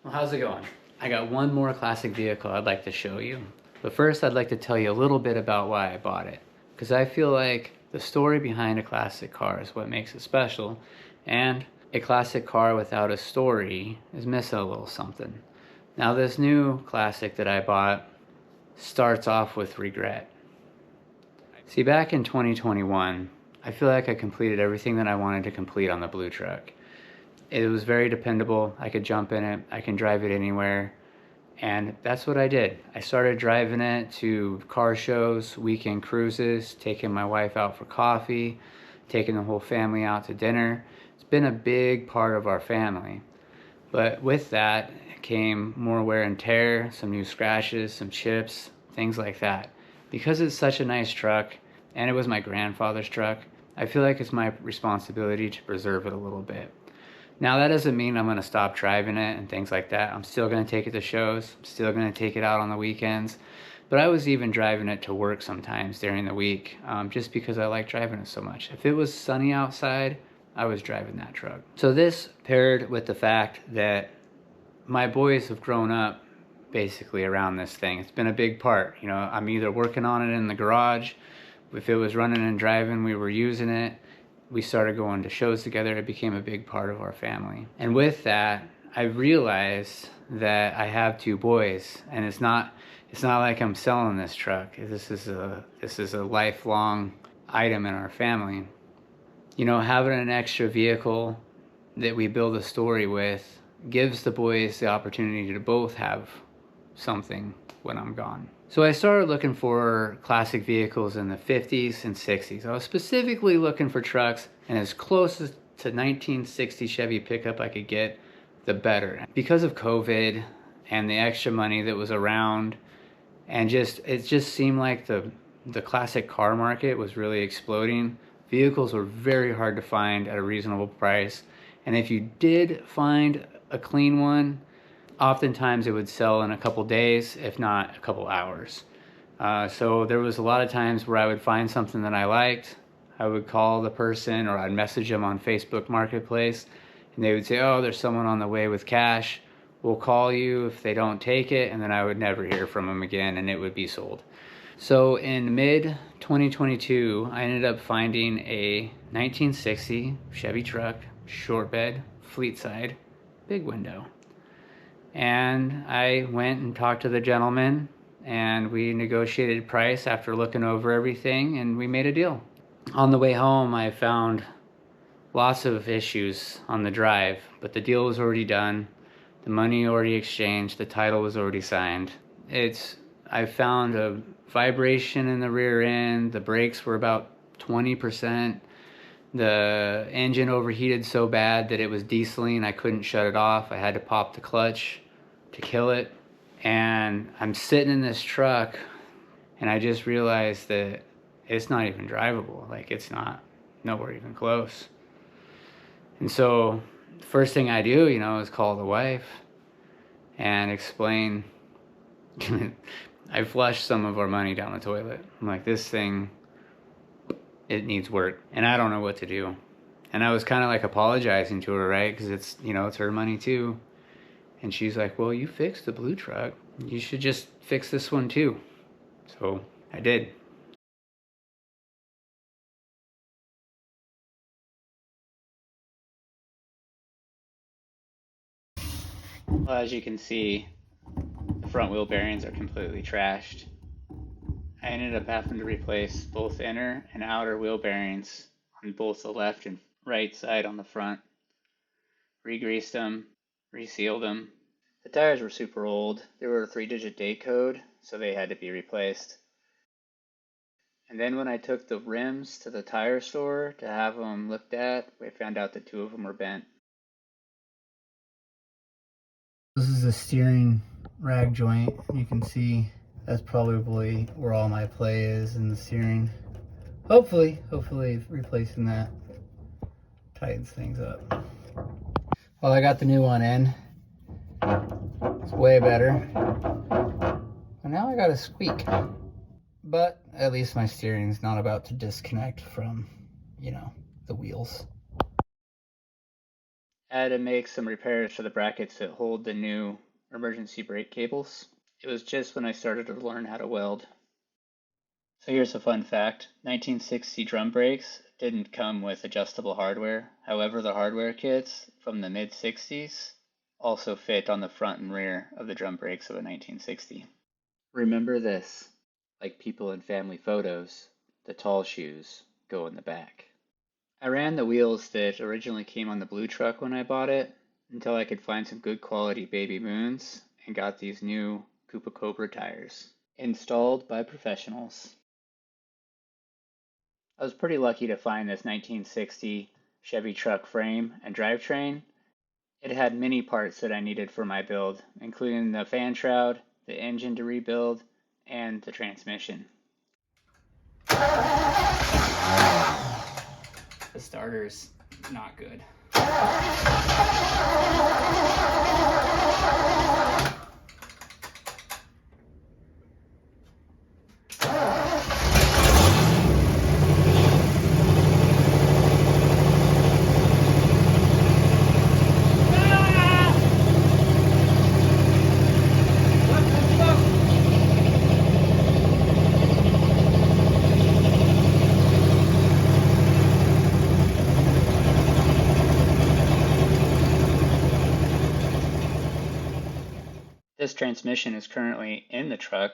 Well, how's it going? I got one more classic vehicle I'd like to show you. But first, I'd like to tell you a little bit about why I bought it. Because I feel like the story behind a classic car is what makes it special. And a classic car without a story is missing a little something. Now, this new classic that I bought starts off with regret. See, back in 2021, I feel like I completed everything that I wanted to complete on the blue truck. It was very dependable. I could jump in it. I can drive it anywhere. And that's what I did. I started driving it to car shows, weekend cruises, taking my wife out for coffee, taking the whole family out to dinner. It's been a big part of our family. But with that came more wear and tear, some new scratches, some chips, things like that. Because it's such a nice truck, and it was my grandfather's truck, I feel like it's my responsibility to preserve it a little bit. Now, that doesn't mean I'm going to stop driving it and things like that. I'm still going to take it to shows. I'm still going to take it out on the weekends. But I was even driving it to work sometimes during the week, just because I like driving it so much. If it was sunny outside, I was driving that truck. So this paired with the fact that my boys have grown up basically around this thing. It's been a big part. You know, I'm either working on it in the garage. If it was running and driving, we were using it. We started going to shows together. It became a big part of our family. And with that, I realized that I have two boys, and it's not like I'm selling this truck. This is a lifelong item in our family. You know, having an extra vehicle that we build a story with gives the boys the opportunity to both have something when I'm gone. So I started looking for classic vehicles in the 50s and 60s. I was specifically looking for trucks, and as close to 1960 Chevy pickup I could get, the better. Because of COVID and the extra money that was around, and it just seemed like the classic car market was really exploding. Vehicles were very hard to find at a reasonable price, and if you did find a clean one, oftentimes it would sell in a couple days, if not a couple hours. So there was a lot of times where I would find something that I liked. I would call the person, or I'd message them on Facebook Marketplace, and they would say, oh, there's someone on the way with cash. We'll call you if they don't take it, and then I would never hear from them again, and it would be sold. So in mid-2022, I ended up finding a 1960 Chevy truck, short bed, fleetside, big window. And I went and talked to the gentleman, and we negotiated price after looking over everything, and we made a deal. On the way home, I found lots of issues on the drive, but the deal was already done. The money already exchanged. The title was already signed. I found a vibration in the rear end. The brakes were about 20%. The engine overheated so bad that it was dieseling. I couldn't shut it off. I had to pop the clutch to kill it. And I'm sitting in this truck, and I just realized that it's not even drivable. Like, it's not nowhere even close. And so the first thing I do, is call the wife and explain. I flushed some of our money down the toilet. I'm like, this thing, it needs work, and I don't know what to do. And I was kind of like apologizing to her, right? Because it's her money too. And she's like, well, you fixed the blue truck. You should just fix this one too. So I did. Well, as you can see, the front wheel bearings are completely trashed. I ended up having to replace both inner and outer wheel bearings on both the left and right side on the front. Re-greased them, resealed them. The tires were super old. They were a 3-digit date code, so they had to be replaced. And then when I took the rims to the tire store to have them looked at, we found out that 2 of them were bent. This is a steering rag joint. You can see that's probably where all my play is in the steering. Hopefully replacing that tightens things up. Well, I got the new one in. It's way better. And now I got a squeak. But at least my steering's not about to disconnect from, the wheels. I had to make some repairs to the brackets that hold the new emergency brake cables. It was just when I started to learn how to weld. So here's a fun fact. 1960 drum brakes didn't come with adjustable hardware. However, the hardware kits from the mid-60s also fit on the front and rear of the drum brakes of a 1960. Remember this, like people in family photos, the tall shoes go in the back. I ran the wheels that originally came on the blue truck when I bought it until I could find some good quality Baby Moons and got these new Koopa Cobra tires, installed by professionals. I was pretty lucky to find this 1960 Chevy truck frame and drivetrain. It had many parts that I needed for my build, including the fan shroud, the engine to rebuild, and the transmission. The starter's not good. This transmission is currently in the truck,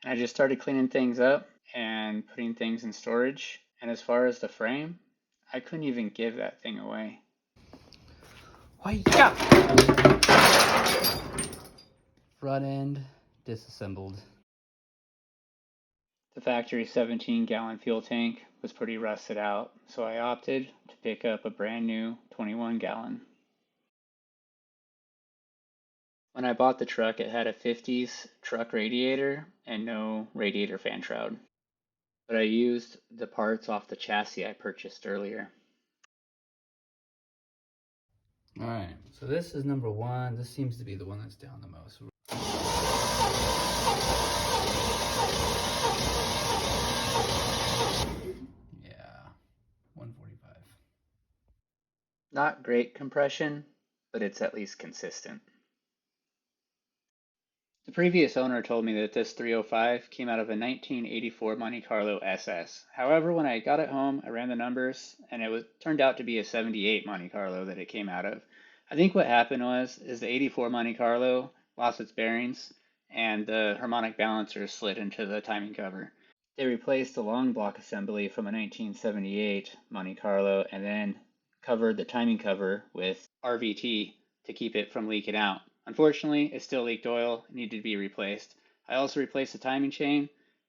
and I just started cleaning things up and putting things in storage. And as far as the frame, I couldn't even give that thing away. Hi-ya! Front end disassembled. The factory 17-gallon fuel tank was pretty rusted out, so I opted to pick up a brand new 21-gallon. When I bought the truck, it had a 50s truck radiator and no radiator fan shroud. But I used the parts off the chassis I purchased earlier. Alright, so this is number one. This seems to be the one that's down the most. Yeah, 145. Not great compression, but it's at least consistent. The previous owner told me that this 305 came out of a 1984 Monte Carlo SS. However, when I got it home, I ran the numbers, and it turned out to be a 78 Monte Carlo that it came out of. I think what happened is the 84 Monte Carlo lost its bearings, and the harmonic balancer slid into the timing cover. They replaced the long block assembly from a 1978 Monte Carlo and then covered the timing cover with RVT to keep it from leaking out. Unfortunately, it still leaked oil and needed to be replaced. I also replaced the timing chain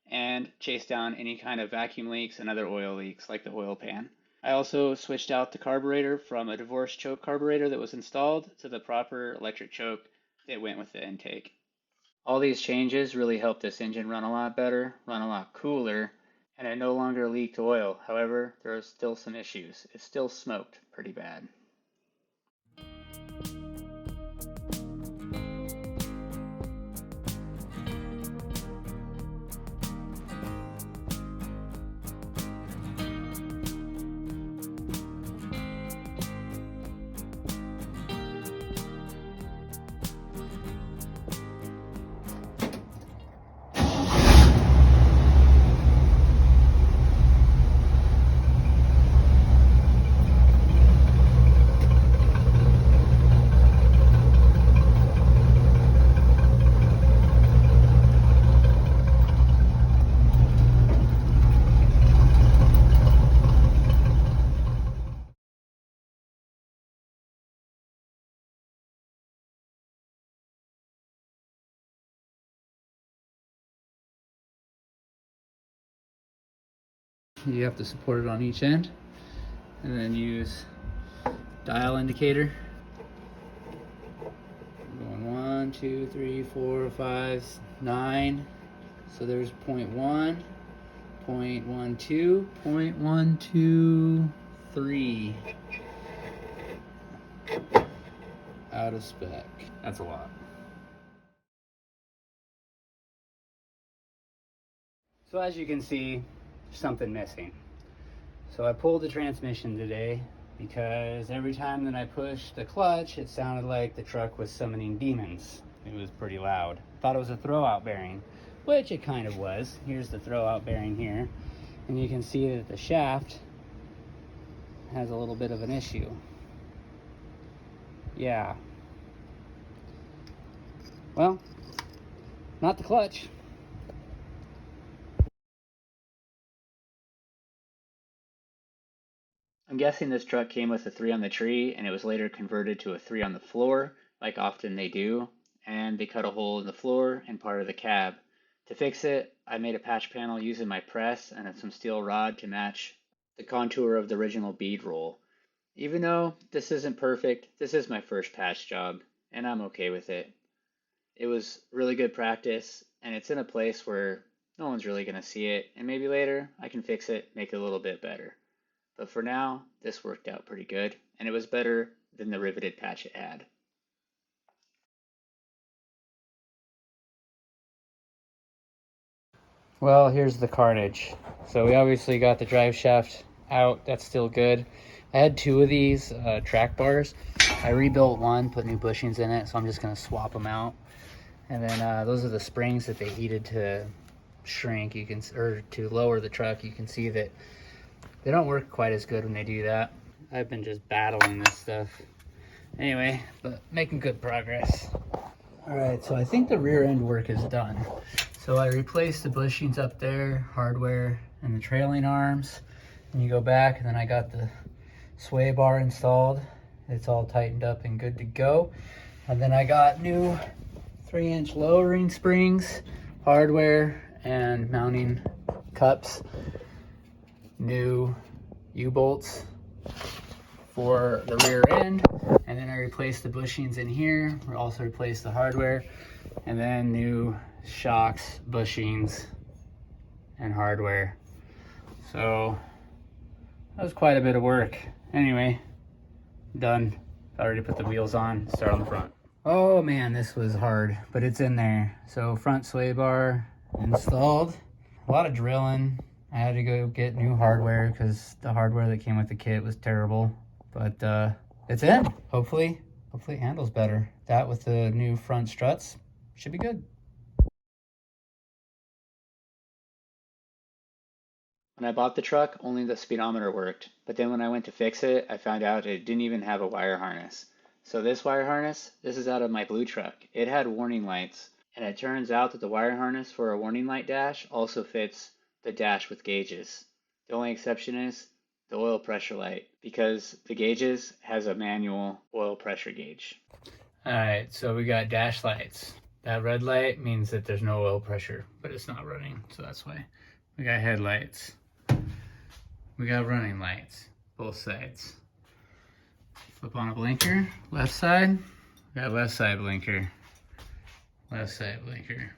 and chased down any kind of vacuum leaks and other oil leaks like the oil pan. I also switched out the carburetor from a divorce choke carburetor that was installed to the proper electric choke that went with the intake. All these changes really helped this engine run a lot better, run a lot cooler, and it no longer leaked oil. However, there are still some issues. It still smoked pretty bad. You have to support it on each end and then use dial indicator. Going 1, 2, 3, 4, 5, 9. So there's 0.1, 0.12, 0.123. Out of spec. That's a lot. So as you can see, there's something missing. So I pulled the transmission today because every time that I pushed the clutch, it sounded like the truck was summoning demons. It was pretty loud. Thought it was a throwout bearing, which it kind of was. Here's the throwout bearing here, and you can see that the shaft has a little bit of an issue. Yeah. Well, not the clutch. I'm guessing this truck came with a 3 on the tree and it was later converted to a 3 on the floor, like often they do, and they cut a hole in the floor and part of the cab. To fix it, I made a patch panel using my press and some steel rod to match the contour of the original bead roll. Even though this isn't perfect, this is my first patch job, and I'm okay with it. It was really good practice, and it's in a place where no one's really going to see it, and maybe later I can fix it, make it a little bit better. But for now, this worked out pretty good, and it was better than the riveted patch it had. Well, here's the carnage. So we obviously got the drive shaft out. That's still good. I had 2 of these track bars. I rebuilt one, put new bushings in it, so I'm just going to swap them out. And then those are the springs that they heated to shrink, or to lower the truck. You can see that they don't work quite as good when they do that. I've been just battling this stuff. Anyway, but making good progress. All right, so I think the rear end work is done. So I replaced the bushings up there, hardware, and the trailing arms. And you go back, and then I got the sway bar installed. It's all tightened up and good to go. And then I got new 3-inch lowering springs, hardware, and mounting cups. New U-bolts for the rear end, and then I replaced the bushings in here. We also replaced the hardware, and then new shocks, bushings, and hardware. So that was quite a bit of work. Anyway, done. I already put the wheels on, start on the front. Oh man, this was hard, but it's in there. So front sway bar installed, a lot of drilling. I had to go get new hardware because the hardware that came with the kit was terrible, but it's in. Hopefully it handles better. That with the new front struts should be good. When I bought the truck, only the speedometer worked, but then when I went to fix it, I found out it didn't even have a wire harness. So this wire harness, this is out of my blue truck. It had warning lights, and it turns out that the wire harness for a warning light dash also fits the dash with gauges. The only exception is the oil pressure light, because the gauges has a manual oil pressure gauge. All right, so we got dash lights. That red light means that there's no oil pressure, but it's not running, so that's why. We got headlights. We got running lights, both sides. Flip on a blinker, left side. We got left side blinker. Left side blinker.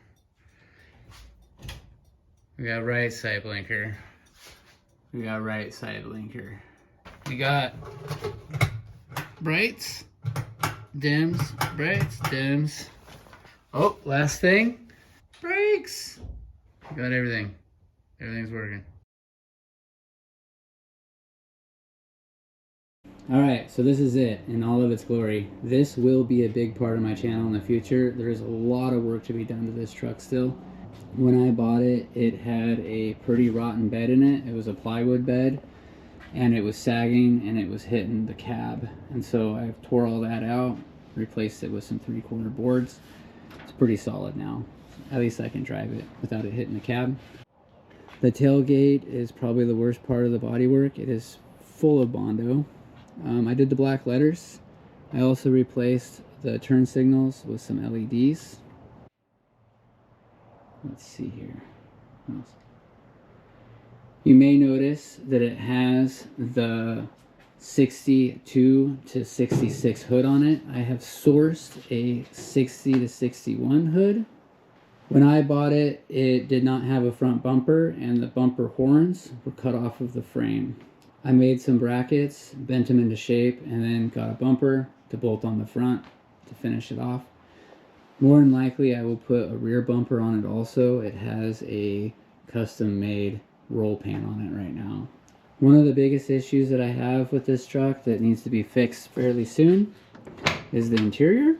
We got right side blinker. We got right side blinker. We got brights, dims, brights, dims. Oh, last thing, brakes. We got everything. Everything's working. All right, so this is it in all of its glory. This will be a big part of my channel in the future. There is a lot of work to be done to this truck still. When I bought it, it had a pretty rotten bed in it. It was a plywood bed, and it was sagging, and it was hitting the cab. And so I tore all that out, replaced it with some 3/4 boards. It's pretty solid now. At least I can drive it without it hitting the cab. The tailgate is probably the worst part of the bodywork. It is full of Bondo. I did the black letters. I also replaced the turn signals with some LEDs. Let's see here. You may notice that it has the 62 to 66 hood on it. I have sourced a 60 to 61 hood. When I bought it, it did not have a front bumper, and the bumper horns were cut off of the frame. I made some brackets, bent them into shape, and then got a bumper to bolt on the front to finish it off. More than likely, I will put a rear bumper on it also. It has a custom-made roll pan on it right now. One of the biggest issues that I have with this truck that needs to be fixed fairly soon is the interior.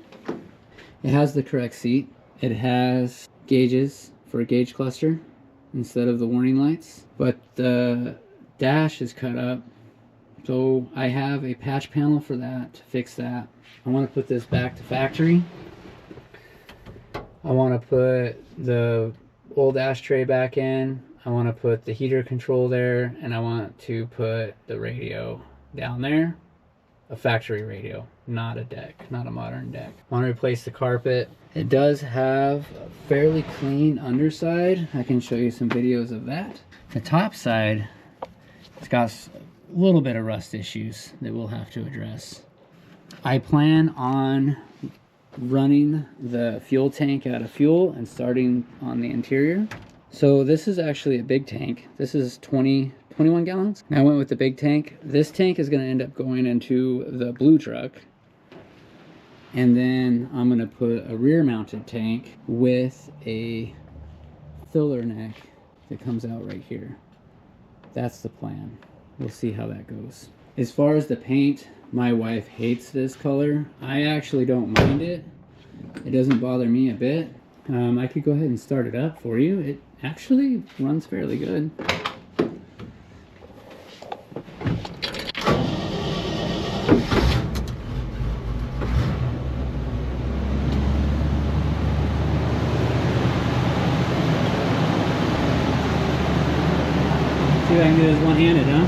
It has the correct seat. It has gauges for a gauge cluster instead of the warning lights, but the dash is cut up. So I have a patch panel for that to fix that. I want to put this back to factory. I want to put the old ashtray back in. I want to put the heater control there, and I want to put the radio down there. A factory radio, not a deck, not a modern deck. I want to replace the carpet. It does have a fairly clean underside. I can show you some videos of that. The top side, it's got a little bit of rust issues that we'll have to address. I plan on running the fuel tank out of fuel and starting on the interior. So this is actually a big tank. This is 21 gallons. I went with the big tank. This tank is going to end up going into the blue truck. And then I'm going to put a rear mounted tank with a filler neck that comes out right here. That's the plan. We'll see how that goes. As far as the paint, my wife hates this color. I actually don't mind it. It doesn't bother me a bit. I could go ahead and start it up for you. It actually runs fairly good. See if I can do this one-handed, huh?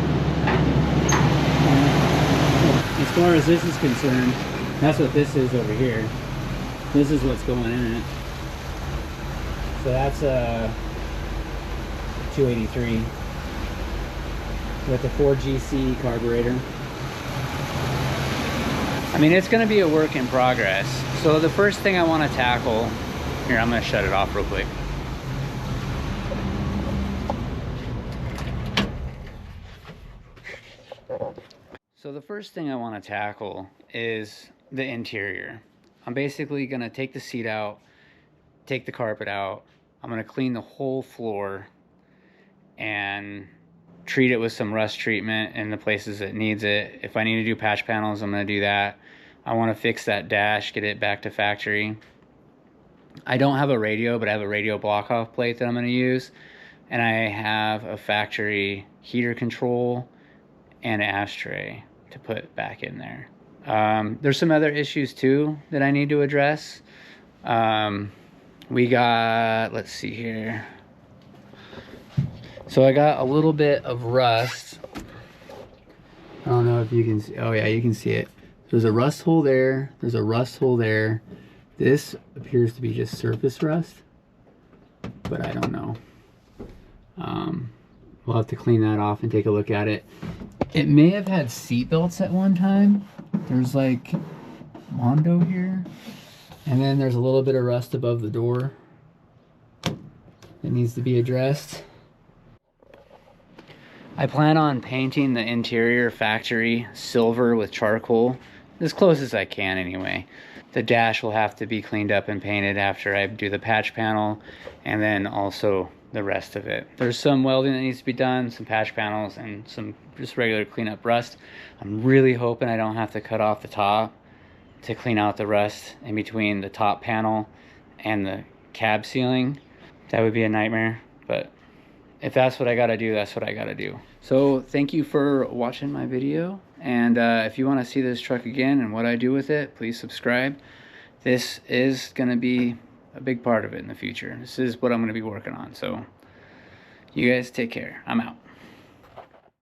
As far as this is concerned, that's what this is over here. This is what's going in it. So that's a 283 with a 4GC carburetor. I mean, it's going to be a work in progress. So the first thing I want to tackle, here, I'm going to shut it off real quick. So the first thing I want to tackle is the interior. I'm basically going to take the seat out, take the carpet out. I'm going to clean the whole floor and treat it with some rust treatment in the places it needs it. If I need to do patch panels, I'm going to do that. I want to fix that dash, get it back to factory. I don't have a radio, but I have a radio block-off plate that I'm going to use. And I have a factory heater control and an ashtray to put back in there. There's some other issues too that I need to address. We got, let's see here. So I got a little bit of rust. I don't know if you can see. Oh yeah, you can see it. There's a rust hole there. There's a rust hole there. This appears to be just surface rust, but I don't know. We'll have to clean that off and take a look at it. It may have had seat belts at one time. There's like Mondo here. And then there's a little bit of rust above the door that needs to be addressed. I plan on painting the interior factory silver with charcoal, as close as I can anyway. The dash will have to be cleaned up and painted after I do the patch panel, and then also the rest of it. There's some welding that needs to be done, some patch panels, and some just regular cleanup rust. I'm really hoping I don't have to cut off the top to clean out the rust in between the top panel and the cab ceiling. That would be a nightmare, but if that's what I gotta do, that's what I gotta do. So thank you for watching my video, and if you want to see this truck again and what I do with it, please subscribe. This is gonna be a big part of it in the future. This is what I'm gonna be working on. So you guys take care. I'm out.